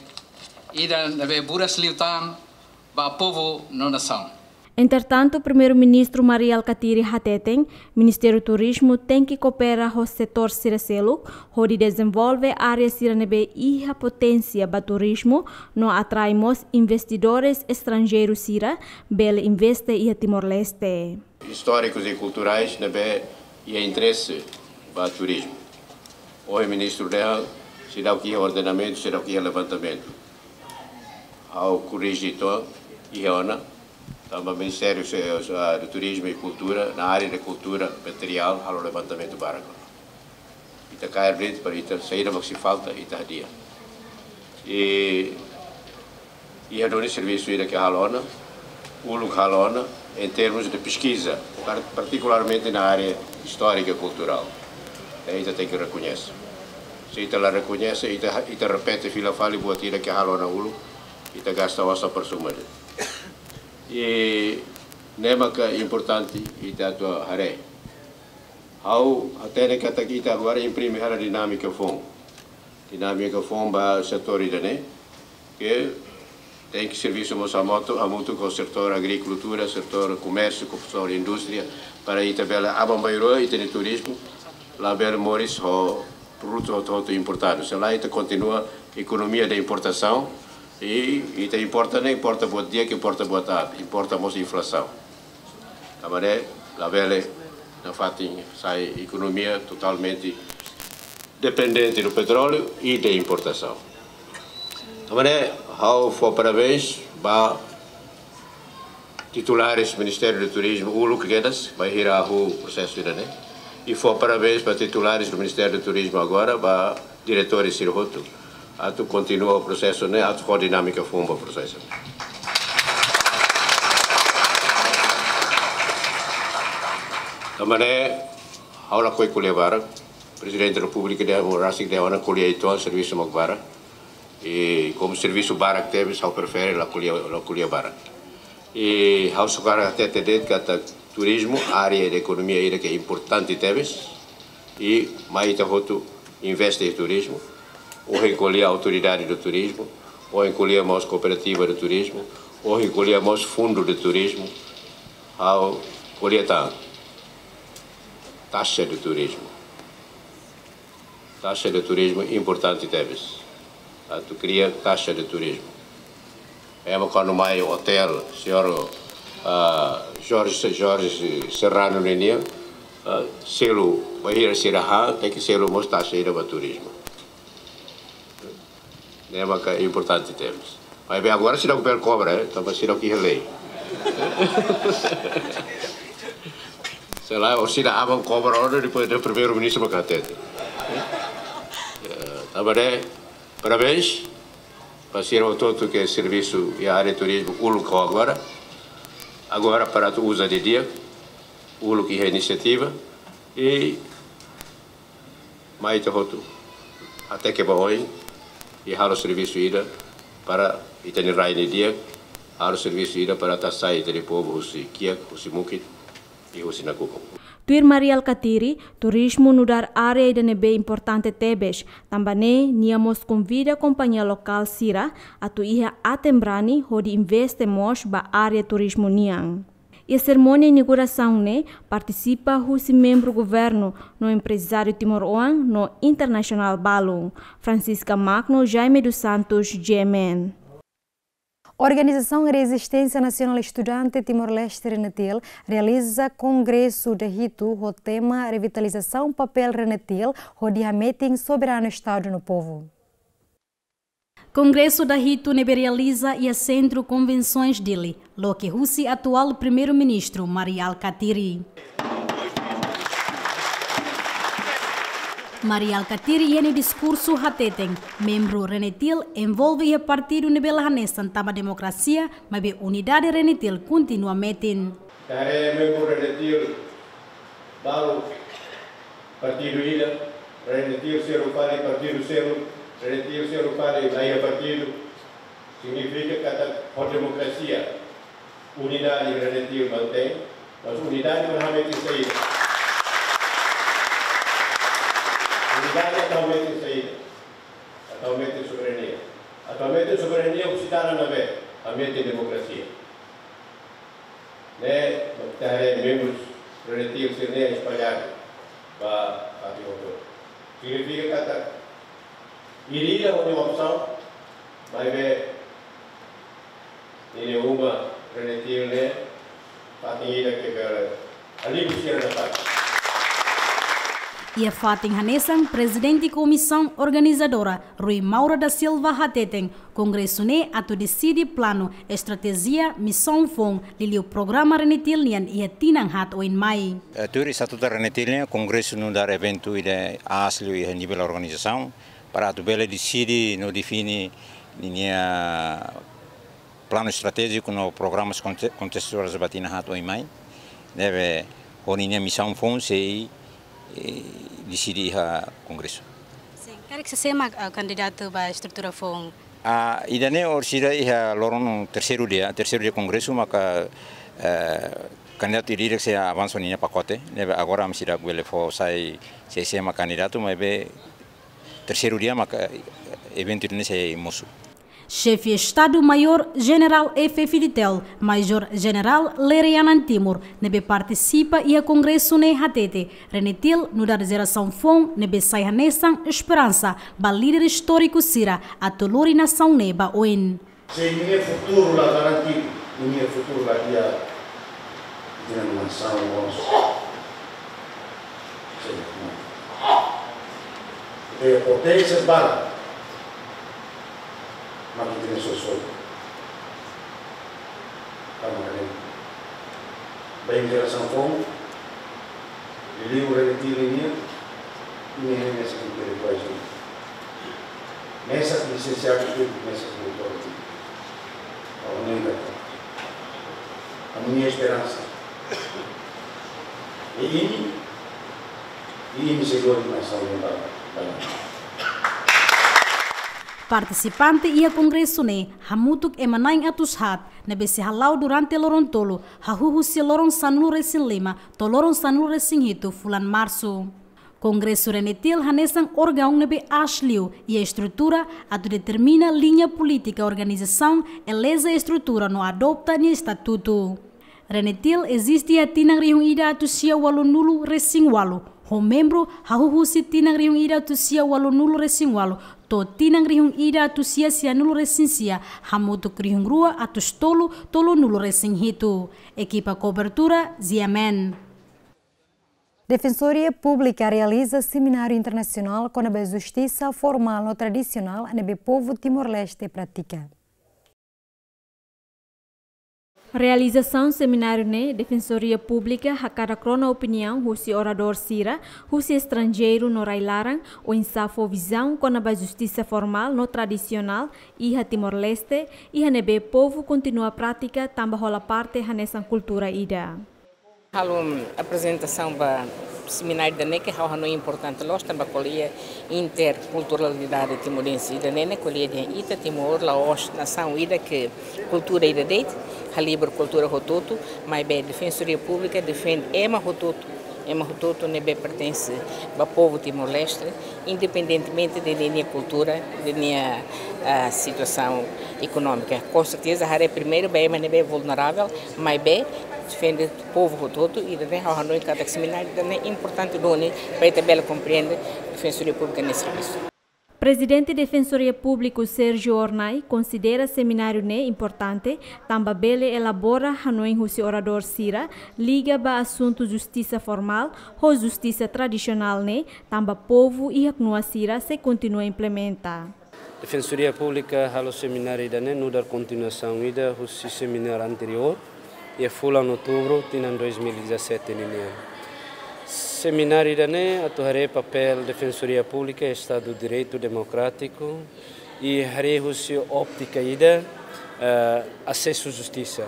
ida nabe buras liutan, ba povo no nação. Entretanto, o primeiro-ministro Maria Alcatiri Hateten, Ministério do Turismo tem que cooperar com o setor siracelo, onde desenvolve áreas siranebe e a potência do turismo, não atraímos investidores estrangeiros sira, bele investe e a Timor-Leste. Históricos e culturais nebe e interesse do turismo. O ministro dela se dá o que é ordenamento, se dá o que é levantamento. Ao corrigidor e ona também Ministério do Turismo e Cultura, na área da cultura material, ao levantamento básico. Ita cair dentro para ita sair do que falta, ita dia. E a dona serviço ida que halona, ulu halona, em termos de pesquisa, particularmente na área histórica e cultural. Ita tem que reconhecer. Se ita la reconhece, ita repete fila fali buat ida que halona ulu, ita gasta wasa persumada. E nema que é importante ita tua hare. How até que kita agora imprime a dinâmica fom. Dinâmica fom ba setor idane que tem que serviço a muito com o setor agricultura, setor comércio, com o setor indústria para ita bela abambairo e tem turismo lá bel Morris o produto importado. Se lá ita continua economia de importação e ita importa nem importa buat dia que importa buat importa mos inflação. Também lá bel na fatin sai economia totalmente dependente do petróleo e de importação. Também há parabéns para titulares do Ministério do Turismo, Ulu Kedas, vai ir o processo de né? E parabéns para titulares do Ministério do Turismo agora, para diretores Sirhoto. Atu continua o processo, né? Atu com a dinâmica fomba o processo. Também há uma coisa que levar, Presidente da República de Rasik de Ana colher então serviço Magbara e como serviço Barak teve, só prefere la colher Barak. E há socar até ter que a turismo, área de economia que é importante teve e mais hoto investe em turismo, ou recolher a autoridade do turismo, ou recolher mais cooperativa do turismo, ou recolher mais fundo do turismo, ao colher taxa de turismo. Taxa de turismo importante teve. Tu cria taxa de turismo. É uma quando mais hotel, senhor Jorge Serrano Nenê, selo Bahia Siraha, tem que selo mais taxa de turismo. É uma coisa importante teve. Mas bem agora se não quer cobra, então se não quer lei. Sei lá, ou se não abam cobra hora depois do primeiro-ministro para catete. Também parabéns para ser o todo que é serviço e a área de turismo ULCO agora para tu usa de dia ULCO que é iniciativa e mais todo até que vai e há o serviço ida para itani rai de dia há o serviço ida para ta sai de povo se kia se mukit e o sinakuko. Tuir Marial Katiri, turismo nudar área de nebe importante tebes. Também niamos convida a companhia local Sira a tu iha atembrani hodi investe mos ba área turismo niang. E a cerimônia de inauguração ne participa o membro do governo no empresário Timor-Oan no Internacional Balung, Francisca Magno Jaime dos Santos, GMN. Organização Resistência Nacional Estudante Timor-Leste Renetil realiza congresso de Rito o tema revitalização papel Renetil o dia meeting soberano Estado no povo. Congresso da Rito nebe realiza e a centro convenções dele, lo que Russi atual primeiro-ministro Marial Katiri. Marial Katiri ene discurso hateten, membro Renetil envolve o partido nebela hanesan tama democracia, mas be unidade Renetil continua metin. Kare membro Renetil baru partido ida, Renetil serupari partido selu, Renetil serupari laia partido, significa que a democracia, unidade Renetil mantém, mas unidade realmente saída. Unidade atualmente saída, atualmente soberania o cidadão não vê, atualmente democracia. Né, mas membros relativos a nem espalhar para a agricultura. Significa que iria uma opção, vai ver nenhuma relativa né, para que ali precisa na parte. E a Fatin Hanesan, presidente da comissão organizadora, Rui Maura da Silva Hateten, congresso ne atu decide plano, estratégia, missão fong, lili o programa Renetilnian e a tinang hat o in mai. Tur estatuto Renetilnian, congresso no dar evento ide asli e nível organização, para atu bele decide no define linha plano estratégico no programas contextuais batina hat o in mai, deve honinha missão fong sei decidi a congresso. Sim, quer que você seja candidato para a estrutura FONG? Idane orsida ia lorong terceiro dia congresso maka candidato iri se avanço ninya pacote, nebe agora amsida guele fo sai se ma candidato mas be terceiro dia maka evento ini se mosu. Chefe Estado-Maior General F. Fiditel, Major General Lerianan Timur, nebe participa e a Congresso ne hatete, renetil no da geração fon nebe saihanesan esperança, ba líder histórico sira, a tolori nação neba oin. Se ninguém futuro lá garantido, ninguém futuro lá dia de nação nossa. De potências bala. Mas que tem seu sonho. Tamanho. Bem geração fome. Livro relativo em ninguém nessa cultura do país. Nessa licenciada que nessa cultura. A minha esperança. E me seguro de nação Participante ia Congresso ne, hamutuk emanain atus hat, nebe se halau durante lorong tolo, hahuhu se lorong sanulu resin lima, to lorong sanulu resin hitu fulan março. Congresso renetil hanesan órgão nebe asliu e a estrutura atu determina linha política organização eleza a estrutura no adopta ni estatuto. Renetil existe a tinang riung ida atu sia walu nulu resin walu. Ho membro hahuhu si tinang riung ida atu sia walu nulu resin walu. To tinang rihung ida atu sia nulu resin sia, hamutuk rihung rua atu tolo nulu resin hitu. Equipa cobertura Ziamen. Defensoria Pública realiza seminário internacional com a justiça formal no tradicional nebe povo Timor-Leste pratica. Realização seminário ne Defensoria Pública hakara krona opinião husi orador sira, husi estrangeiro no railarang o insafo visão com a justiça formal no tradicional iha Timor-Leste iha nebe povo continua prática tamba rola parte hanesan cultura ida. Halo apresentação ba seminário da NEC hau hanu importante los tamba colia interculturalidade timorense da NEC colia de ita Timor Laos nação ida que cultura ida deit a livre cultura rototo mas bem defensoria pública defende ema rototo nebe pertence ao povo Timor-Leste independentemente de linha cultura de linha situação econômica com certeza a primeiro bem mas nebe vulnerável mas bem defende o povo rototo e também a hanoi cada seminário é importante doni para também compreender a defensoria pública nesse serviço. Presidente da Defensoria Pública Sérgio Ornai considera seminário ne importante, tamba bele elabora hanoi husi orador sira, liga ba assunto justiça formal ou justiça tradicional ne, tamba povo e haknua sira se continua a implementar. Defensoria Pública halo seminário da ne nudar continuação ida husi seminário anterior e fulan outubro tinan 2017 nini. Seminário da ne atuare papel Defensoria Pública Estado de Direito Democrático e hare husi óptica ida acesso justiça.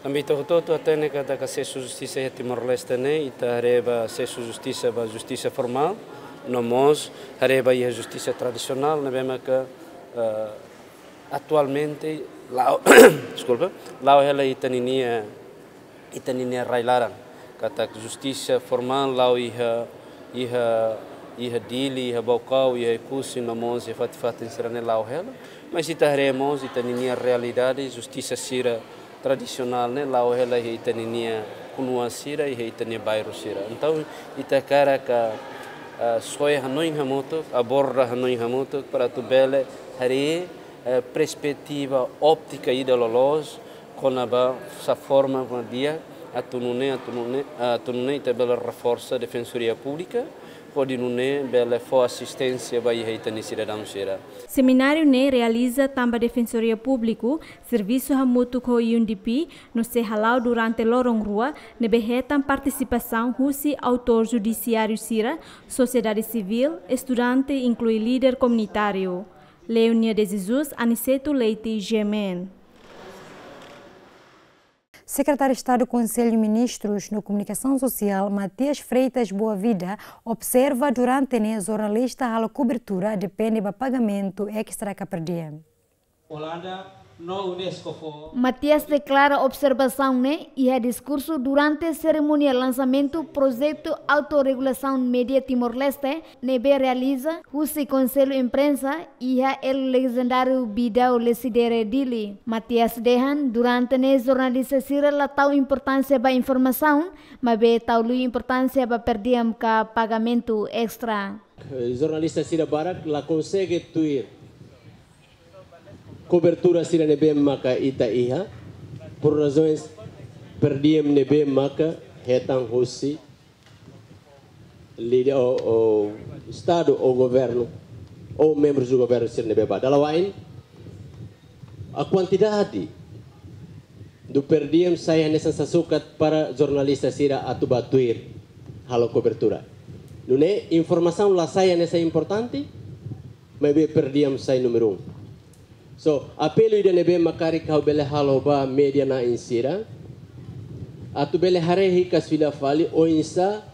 Também todo atene cada acesso justiça e Timor-Leste ne itareba acesso justiça ba justiça formal, nomos hareba e justiça tradicional, na bema que atualmente Lao, desculpa, Lao ela itaninia railaran, kata justiça formal Lao iha dili, iha bocau, iha kusi nomos e fat insirane Lao ela, mas itaremos itaninia realidade, justiça sira tradicional né, Lao ela itaninia kunua sira, iha itania bairro sira. Então itakara ka soia hanoi hamuto, aborda hanoi hamuto para tu bele hari perspectiva óptica ideológica com essa forma de dia a tunune tabela reforça a defensoria pública pode nune bela for assistência vai reitani cidadão será. Seminário ne realiza tamba Defensoria Público serviço hamutu ko UNDP no se halau durante lorong rua ne behetan participação husi autor judiciário sira sociedade civil estudante inclui líder comunitário. Leonia de Jesus, Aniceto Leite, Gemen. Secretário de Estado do Conselho de Ministros no Comunicação Social, Matias Freitas Boa Vida, observa durante a jornalista a cobertura depende do pagamento extra que perdia. Holanda Matias declara observação e a discurso durante a cerimônia de lançamento do projeto Autorregulação Média Timor-Leste, nebe realiza o Conselho Imprensa e o legendário Bidao Lesidere Dili. Matias Dehan, durante a jornalista Sira, la tau importância da informação, mas be tau lu importância da perdiam ka pagamento extra. Jornalista Sira Barak la consegue tuir cobertura sira nebe maka ita iha por razões perdiem nebe maka hetang hosi líder o estado ou governo ou membros do governo sira nebe ba dalawain a quantidade do perdiem saya nessa sukat para jornalista sira atubatuir halo cobertura nune informação lá saya nessa importante mas be perdiem saya número 1. So, apelo ida nebe makari kau bele halo ba media na insira. Atu bele harehi kasvila fali o insa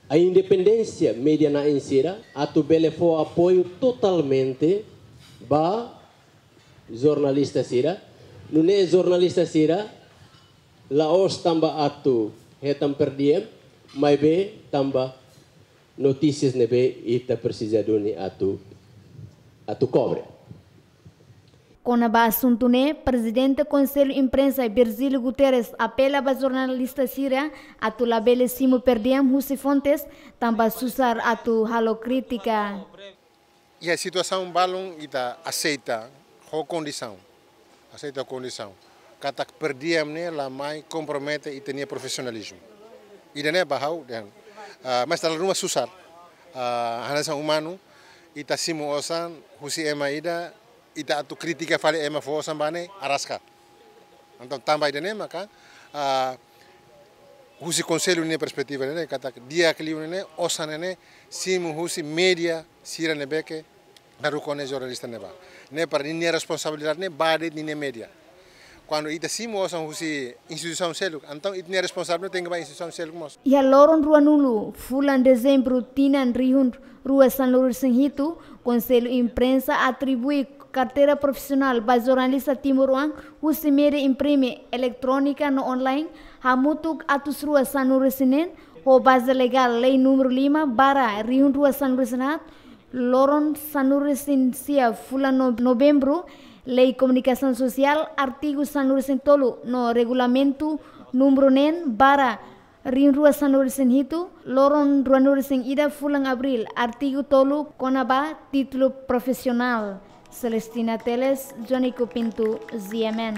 a independência media na insira. Atu bele fo apoio totalmente ba jornalista sira. Nune jornalista sira laos tamba atu hetam perdiem, mai be tamba notícias nebe ita precisa duni atu cobre. Com a assunto presidente do Conselho Imprensa Virgílio Guterres apela a jornalista síria a tu labele simo perdiem Husi Fontes também susar a tu halo crítica. E a situação balão ita aceita a condição. Kata perdiem lá mais compromete e tem profissionalismo. E daí bahau dan. Mas dalam rumah susar. Hanasan humano ita simo osan Husi ema ida ita atu kritika fale ema fo sambane araska. Então também dene maka Husi conselho ne perspectiva ne kata dia kliu ne osan ne simu Husi media sira ne beke daru kone jornalista ne ba. Ne para ni responsabilidade ne bade ni ne media. Quando ita simu osan Husi instituição selo, então it ne responsável tem ba instituição selo mos. E a loron ruanulu fulan dezembro tinan rihun rua San Lourdes Hitu, Conselho Imprensa atribui carteira profissional para jornalista Timor-Wang, Husi media imprime eletrônica no online, hamutuk atus rua San Lourdes o base legal lei número 5 bara rihun rua San Lourdes loron San Lourdes sia fulan novembro, lei comunicação social, artigo San Lourdes tolu no regulamento número bara Rin Rua San Lourdes Hitu, loron Rua Lourdes ida fulan abril, artigo tolu konaba título profissional. Celestina Teles, Jonico Pinto, ZMN.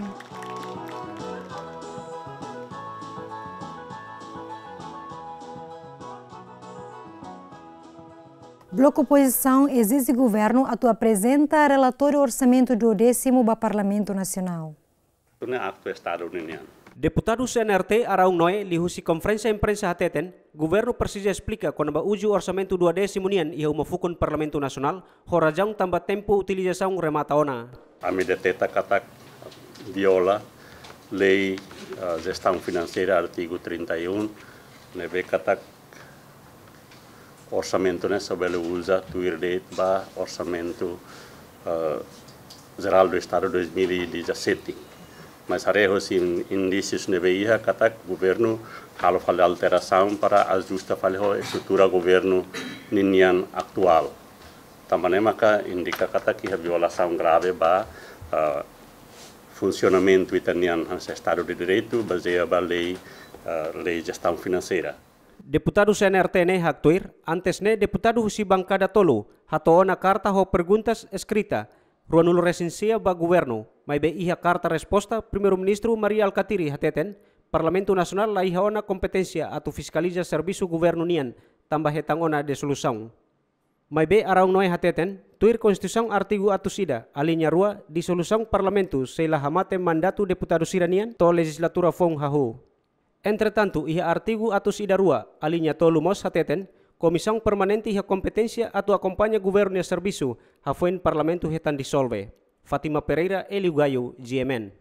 Bloco Oposição exige governo a apresenta relatório orçamento do 10º para Parlamento Nacional. Deputado CNRT Araung Noe lihusi konferensi imprensa hateten, governo precisa explica quando ba uju orçamento do 10º nian ia uma fukun Parlamento Nacional, horajang tambah tempo utilização remata ona. A medeteta katak viola lei gestão financeira artigo 31, nebe katak orçamento ne sobele usa tuir date ba orçamento geral do Estado 2017. Mas haremos indícios nebe iha katak governo halo fale alteração para ajusta fale ho estrutura governo ninian atual. Também maka indica katak iha violação grave ba funcionamento italiano nesse Estado de Direito baseado ba lei gestão financeira. Deputado CNRT ne haktuir, antes ne deputado husi bancada tolu, hatoona carta ho perguntas escrita, ruanul resensia ba governo, mai be iha carta resposta primeiro-ministro Maria Alcatiri hateten, Parlamento Nacional la iha ona kompetensya atu fiskaliza serviço governo nian, tambah hetang ona de solução. Mai be Araung Noe hateten, tuir konstituição artigo atusida, alinha rua, dissolução parlamento, seila hamate mandato deputado siranian, to legislatura fong hahu. Entretanto, iha artigo atus ida rua, alinha tolu mos hateten, Comissão Permanente iha competência atu acompanha governo e serviço, hafuen parlamento hetan dissolve. Fátima Pereira, Elio Gaio, GMN.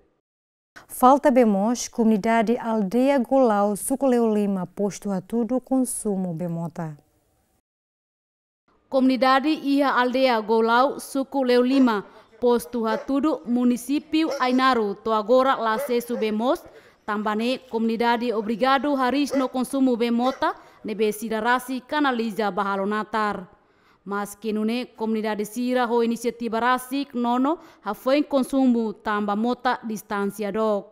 Falta bemos, comunidade Aldeia Golau, Suculeu Lima, posto a tudo consumo bemota. Comunidade iha Aldeia Golau, Suculeu Lima, posto hatudo município Ainaru to agora lá acesso bemos, também comunidade obrigado haris no consumo bemota, nebe sidarasi canaliza bahalonatar. Mas que nune comunidade sira ho inisiativa rasik nono ha foi consumo tamba mota distância dog.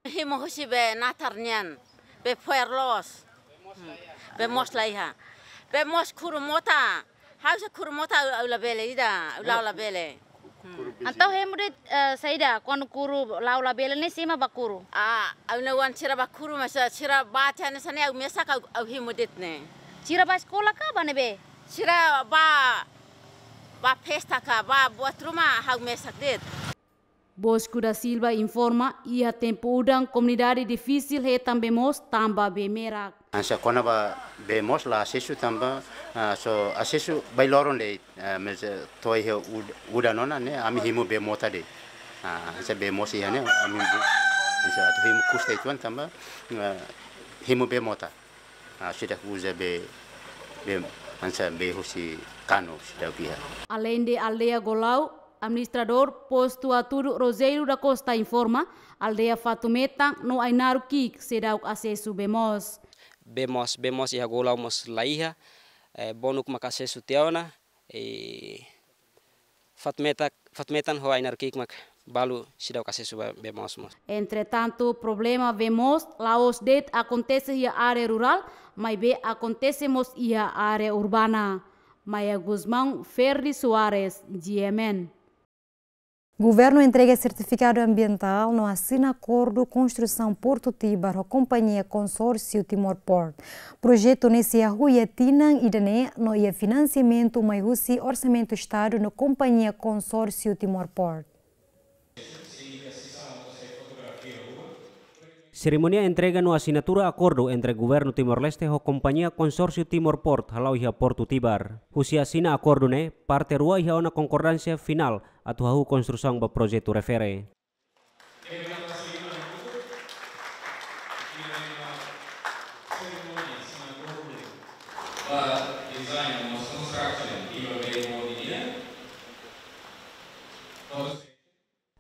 Himo hosi be natarnian, be puerlos, be mos laiha, be mos kurumota, hausa kurumota ula bele ida, ula bele. Atau hemudet saida kon kuru laula bele ni sima bakuru. Au wan cira bakuru masa cira baca ni sana au mesa au hemudet ne. Cira ba sekolah ka ba nebe? Cira ba festa ka ba buat rumah au mesa det. Bosco da Silva informa ia tempo udang comunidade difícil he também mos tamba bemerak. Ansa kona ba bemos la acesso tamba so acesso bailoron de mas toi he udanona ne ami himu bemota de ansa bemos ia ne ami ansa tu himu custa itu tamba himu bemota sudah usa be ansa be hosi kano sudah dia. Além de aldeia Golau, administrador posto aturo Roseiro da Costa informa aldeia Fatumeta no Ainaru Kik será o acesso bemos. Bemos ia Golau mos laiha bonuk mak acesso teona Fatumetan ho Ainaru Kik mak balu será o acesso bemos. Entretanto, problema vemos laos det acontece ia área rural, mas be acontece mos ia área urbana. Maya Guzmão Ferdi Soares, GMN. Governo entrega certificado ambiental no assina acordo construção Porto Tibar a companhia consórcio Timor Port. Projeto nesse arruia Tinang idane no ia financiamento maiusi orçamento estado no companhia consórcio Timor Port. Ceremonia entrega no assinatura acordo entre governo Timor-Leste e companhia consórcio Timor Port halau ia Porto Tibar. Husi assina acordo ne parte rua ia ona concordância final atu hau construção ba projeto refere.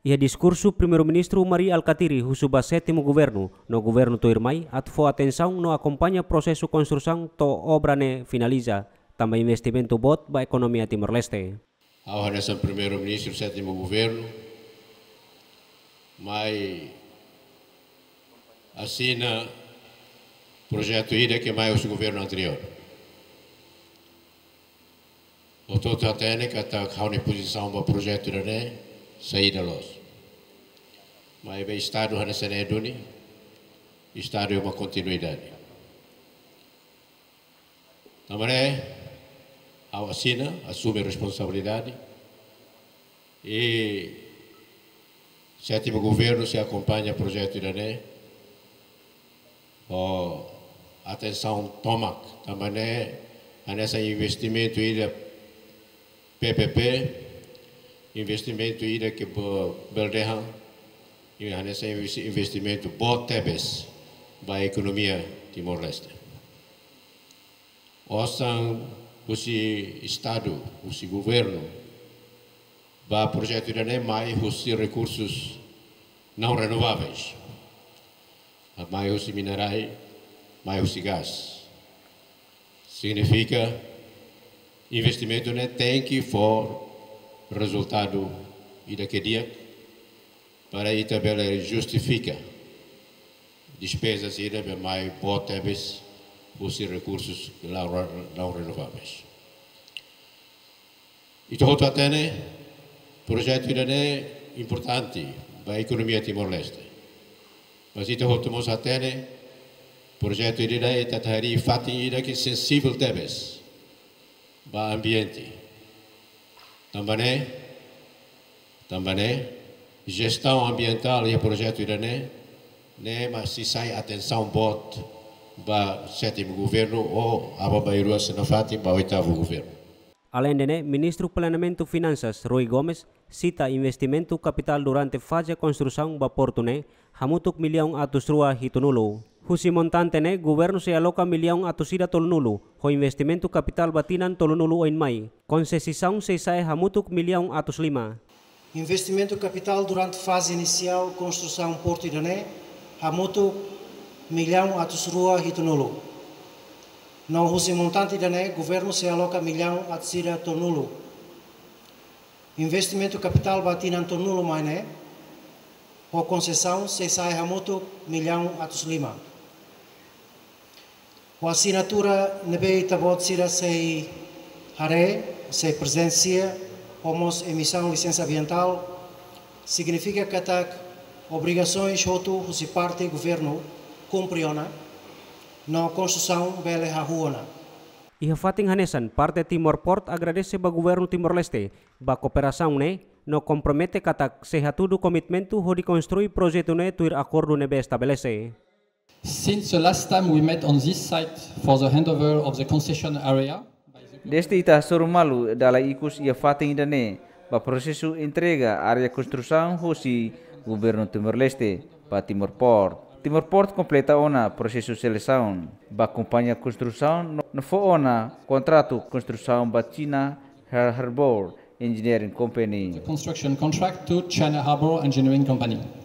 Ia discurso primeiro-ministro Mari Alkatiri husuba sétimo governo no governo Toirmai atfo atenção no acompanha processo construção to obra ne finaliza também investimento bot ba economia Timor-Leste. Ao nessa primeiro-ministro sétimo governo mas assina projeto ida que mais o governo anterior. O todo até que está em posição para projeto né saída los. Mas o Estado hanya seneduni, Estado é uma continuidade. Também ao assina assume responsabilidade e sétimo governo se acompanha o projeto Irané. Atenção toma também nessa investimento ida PPP. Investimento ida que berdehan e nesse investimento botebes para a economia Timor-Leste. Osang usi Estado, usi governo, para projeto ida mais usi recursos não renováveis, mais usi minerais, mais usi gás. Significa investimento ne tem que for resultado e daquele dia para a tabela justifica despesas e mais botáveis os recursos não renováveis. E todo até projeto é importante para a economia Timor-Leste. Mas isso temos até projeto é tatari fatin que sensível tebes para o ambiente. Também gestão ambiental e projeto irané, mas se sai atenção bot para sétimo governo ou abairua senafati para oitavo governo. Além de ministro Planeamento Finanças Roy Gomes cita investimento capital durante fase construção da Porto ne hamutuk milhão atusrua hitunulu. Husi montante ne governo se aloca milhão atusira tolnulu, ho investimento capital batinan tolnulu oin mai. Concessão se sai hamutuk milhão atus lima. Investimento capital durante fase inicial, construção Porto Idané, Hamoto, milhão atusrua hitunulu. Não usi montante Idané, governo se aloca milhão atsira tonulo. Investimento capital batinan tonulo maine, o concessão se sai Hamoto, milhão atuslima. O assinatura nebe itabot sira se hare, se presencia, homos emissão licença ambiental, significa que obrigações outro se parte governo cumpriona, na construção bele hahuana. Iha fating hanesan, parte Timor-Port agradece ba governo Timor-Leste, ba cooperação ne, no compromete katak sehatudo komitmentu ho di construir projeto ne tuir acordo nebe estabelece. Since the last time we met on this site for the handover of the concession area, desde ita sorumalu dala ikus ia fating idane ba prosesu entrega área construção hosi governo Timor-Leste ba Timor-Port. Timor-Port completa ona processo seleção ba companhia construção no fo ona contrato construção ba China Harbour Engineering Company. The construction contract to China Harbour Engineering Company.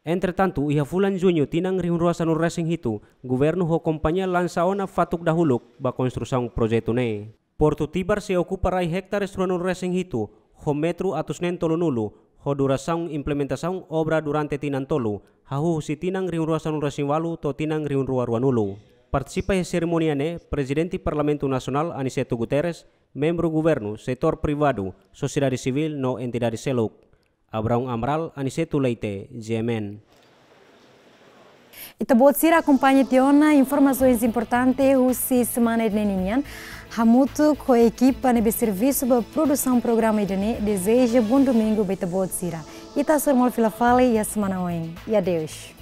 Entretanto, iha bulan Junyo tinang rihunruasan no racing hitu, governo ho kompanhia lança ona fatuk dahuluk ba construção projeto ne. Porto Tibar se ocupa rai hektares no racing hitu, ho metro atus nen tolunulu, ho duração implementação obra durante tinan tolu, hahu si tinang rihunruasan no racing walu to tinang rihunrua ruanulu. Participa e cerimônia ne, Presidente Parlamento Nacional Aniceto Guterres, membro governo, setor privado, sociedade civil no entidade seluk. Abraão Amaral, Aniceto Leite, GMN. Itabot sira acompanha tiona informações importantes usi semana de neninian. Hamutu com a equipa nebe serviço para produção programa idane deseja bom domingo para Itabot sira. Ita sormol fila fale e a semana oen. E adeus.